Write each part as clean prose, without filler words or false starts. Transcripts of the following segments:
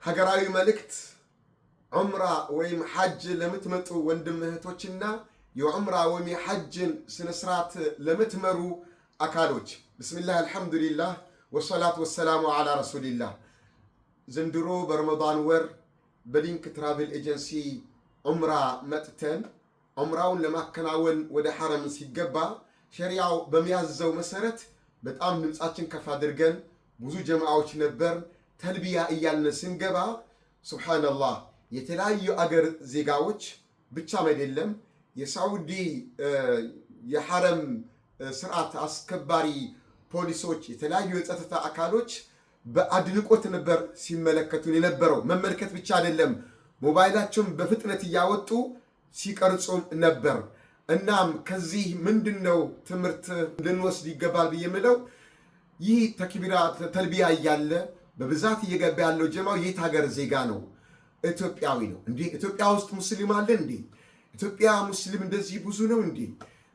ሀገራዊ መልእክት ዑምራ ወይም ሐጅ ለምትመጡ ወንድም እህቶችና የዑምራ ወይም የሐጅን ስነስርዓት ለምትመሩ አካሎች ብስሚላህ አልሐምዱሊላህ ወሰላቱ ወሰላሙ ዐላ ረሱሊላህ። ዘንድሮ በረመዳን ወር በሊንክ ትራቨል ኤጀንሲ ዑምራ መጥተን ዑምራውን ለማከናወን ወደ ሐረም ሲገባ ሸሪዓው በሚያዘው መሰረት በጣም ድምጻችን ከፍ አድርገን ብዙ ጀማዓዎች ነበር ተልቢያ እያልን ስንገባ ሱብሃንአላህ የተለያዩ አገር ዜጋዎች ብቻም አይደለም የሳውዲ የሐረም ስርዓት አስከባሪ ፖሊሶች የተለያዩ የጸጥታ አካሎች በአድንቆት ነበር ሲመለከቱን የነበረው። መመልከት ብቻ አይደለም ሞባይላቸውን በፍጥነት እያወጡ ሲቀርጹን ነበር። እናም ከዚህ ምንድነው ትምህርት ልንወስድ ይገባል ብዬ የምለው ይህ ተክቢራ ተልቢያ እያለ በብዛት እየገባ ያለው ጀማው የት ሀገር ዜጋ ነው? ኢትዮጵያዊ ነው እንዴ? ኢትዮጵያ ውስጥ ሙስሊም አለ እንዴ? ኢትዮጵያ ሙስሊም እንደዚህ ብዙ ነው እንዴ?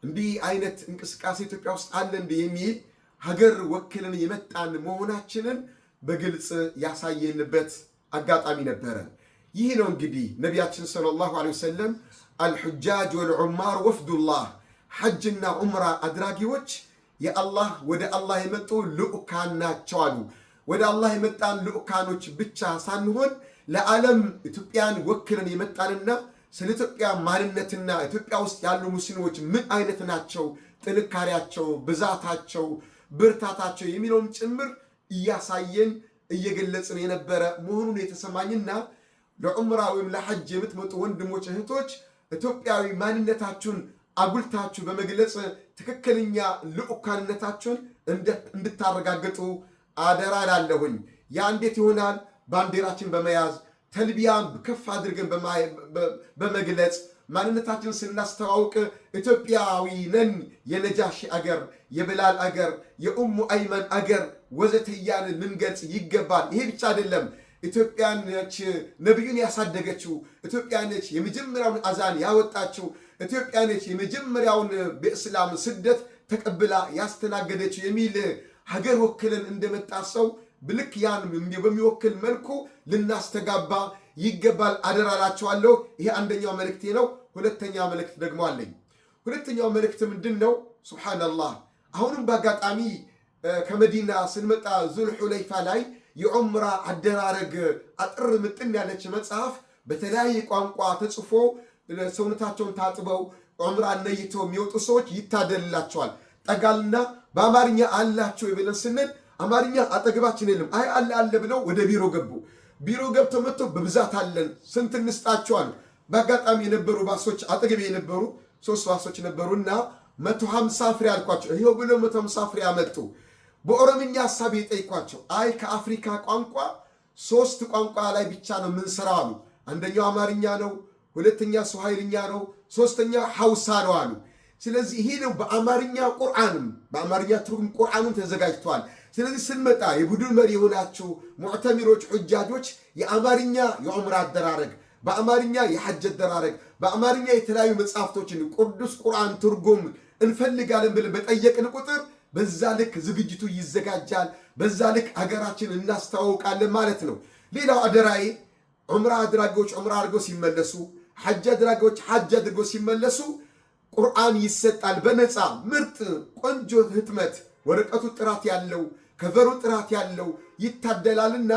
እንዲህ አይነት እንቅስቃሴ ኢትዮጵያ ውስጥ አለ እንዴ? የሚል ሀገር ወክለን የመጣን መሆናችንን በግልጽ ያሳየንበት አጋጣሚ ነበረ። ይህ ነው እንግዲህ ነቢያችን ሰለላሁ ዐለይሂ ወሰለም አልሑጃጅ ወልዑማር ወፍዱላህ ሐጅና ዑምራ አድራጊዎች የአላህ ወደ አላህ የመጡ ልኡካን ናቸው አሉ። ወደ አላህ የመጣን ልኡካኖች ብቻ ሳንሆን ለዓለም ኢትዮጵያን ወክለን የመጣንና ስለ ኢትዮጵያ ማንነትና ኢትዮጵያ ውስጥ ያሉ ሙስሊሞች ምን አይነት ናቸው፣ ጥንካሬያቸው፣ ብዛታቸው፣ ብርታታቸው የሚለውን ጭምር እያሳየን እየገለጽን የነበረ መሆኑን የተሰማኝና ለዑምራ ወይም ለሐጅ የምትመጡ ወንድሞች እህቶች ኢትዮጵያዊ ማንነታችሁን አጉልታችሁ በመግለጽ ትክክለኛ ልኡካንነታችሁን እንድታረጋግጡ አደራ እላለሁኝ። ያ እንዴት ይሆናል? ባንዲራችን በመያዝ ተልቢያን ከፍ አድርገን በመግለጽ ማንነታችንን ስናስተዋውቅ ኢትዮጵያዊ ነን፣ የነጃሺ አገር፣ የብላል አገር፣ የኡሙ አይመን አገር ወዘተ እያልን ልንገልጽ ይገባል። ይሄ ብቻ አይደለም። ኢትዮጵያ ነች ነቢዩን ያሳደገችው፣ ኢትዮጵያ ነች የመጀመሪያውን አዛን ያወጣችው፣ ኢትዮጵያ ነች የመጀመሪያውን በእስላም ስደት ተቀብላ ያስተናገደችው የሚል ሀገር ወክለን እንደመጣ ሰው ብልክ ያን በሚወክል መልኩ ልናስተጋባ ይገባል። አደራላችኋለሁ። ይሄ አንደኛው መልእክቴ ነው። ሁለተኛ መልእክት ደግሞ አለኝ። ሁለተኛው መልእክት ምንድን ነው? ሱብሃንአላህ አሁንም በአጋጣሚ ከመዲና ስንመጣ ዙልሑለይፋ ላይ የዑምራ አደራረግ አጥር ምጥን ያለች መጽሐፍ በተለያየ ቋንቋ ተጽፎ ሰውነታቸውን ታጥበው ዑምራ ነይተው የሚወጡ ሰዎች ይታደልላቸዋል። ጠጋልና በአማርኛ አላቸው ብለን ስንል አማርኛ አጠገባችን የለም። አይ አለ አለ ብለው ወደ ቢሮ ገቡ። ቢሮ ገብተው መጥተው በብዛት አለን ስንት እንስጣቸዋል። በአጋጣሚ የነበሩ ባሶች አጠገቤ የነበሩ 3 ባሶች ነበሩና 150 ፍሬ አልኳቸው። ይሄው ብለው 150 ፍሬ አመጡ። በኦሮምኛ ሐሳብ የጠይቋቸው አይ ከአፍሪካ ቋንቋ 3 ቋንቋ ላይ ብቻ ነው የምንሰራው አሉ። አንደኛው አማርኛ ነው፣ ሁለተኛ ስዋሂልኛ ነው፣ ሶስተኛ ሐውሳ ነው አሉ። ስለዚህ ይሄ ነው በአማርኛ ቁርአንም በአማርኛ ትርጉም ቁርአኑን ተዘጋጅቷል። ስለዚህ ስንመጣ የቡድን መሪ የሆናችሁ ሙዕተሚሮች፣ ሑጃጆች የአማርኛ የዑምራ አደራረግ፣ በአማርኛ የሐጅ አደራረግ፣ በአማርኛ የተለያዩ መጽሐፍቶችን ቅዱስ ቁርአን ትርጉም እንፈልጋለን ብለን በጠየቅን ቁጥር በዛ ልክ ዝግጅቱ ይዘጋጃል። በዛ ልክ ሀገራችን እናስተዋውቃለን ማለት ነው። ሌላው አደራዬ ዑምራ አድራጊዎች ዑምራ አድርገው ሲመለሱ፣ ሐጅ አድራጊዎች ሐጅ አድርገው ሲመለሱ ቁርአን ይሰጣል በነፃ ምርጥ ቆንጆ ህትመት፣ ወረቀቱ ጥራት ያለው ከቨሩ ጥራት ያለው ይታደላልና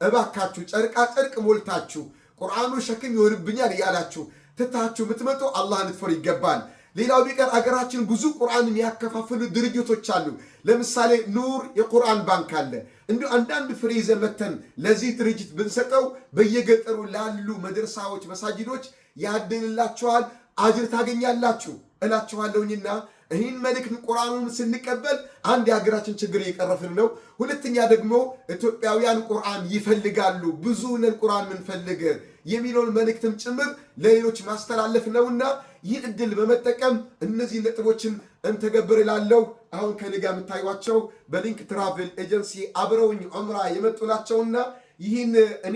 እባካችሁ ጨርቃ ጨርቅ ሞልታችሁ ቁርአኑ ሸክም ይሆንብኛል እያላችሁ ትታችሁ የምትመጡ አላህን ልትፈሩ ይገባል። ሌላው ቢቀር አገራችን ብዙ ቁርአንን ያከፋፈሉ ድርጅቶች አሉ። ለምሳሌ ኑር የቁርአን ባንክ አለ። እንዲሁ አንዳንድ ፍሬ ይዘን መተን ለዚህ ድርጅት ብንሰጠው በየገጠሩ ላሉ መድረሳዎች፣ መሳጅዶች ያድልላችኋል፣ አጅር ታገኛላችሁ እላችኋለሁኝና ይህን መልእክት ቁርአኑን ስንቀበል አንድ የሀገራችን ችግር እየቀረፍን ነው። ሁለተኛ ደግሞ ኢትዮጵያውያን ቁርአን ይፈልጋሉ፣ ብዙ ነን ቁርአን ምንፈልግ የሚለውን መልእክትም ጭምር ለሌሎች ማስተላለፍ ነውና ይህን እድል በመጠቀም እነዚህ ነጥቦችን እንተገብር እላለሁ። አሁን ከኔ ጋር የምታዩቸው በሊንክ ትራቨል ኤጀንሲ አብረውኝ ዑምራ የመጡ ናቸውና ይህን እኔ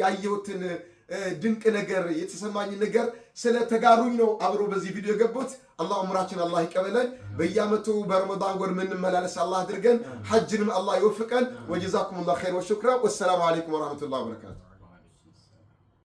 ያየሁትን ድንቅ ነገር የተሰማኝ ነገር ስለተጋሩኝ ነው አብሮ በዚህ ቪዲዮ የገቡት። አላህ ዑምራችን አላህ ይቀበለን። በየዓመቱ በረመዳን ወር የምንመላለስ አላህ አድርገን፣ ሐጅንም አላህ ይወፍቀን። ወጀዛኩሙላሁ ኸይር ወሽክራ። ወሰላሙ አለይኩም ወራህመቱላሂ ወበረካቱ።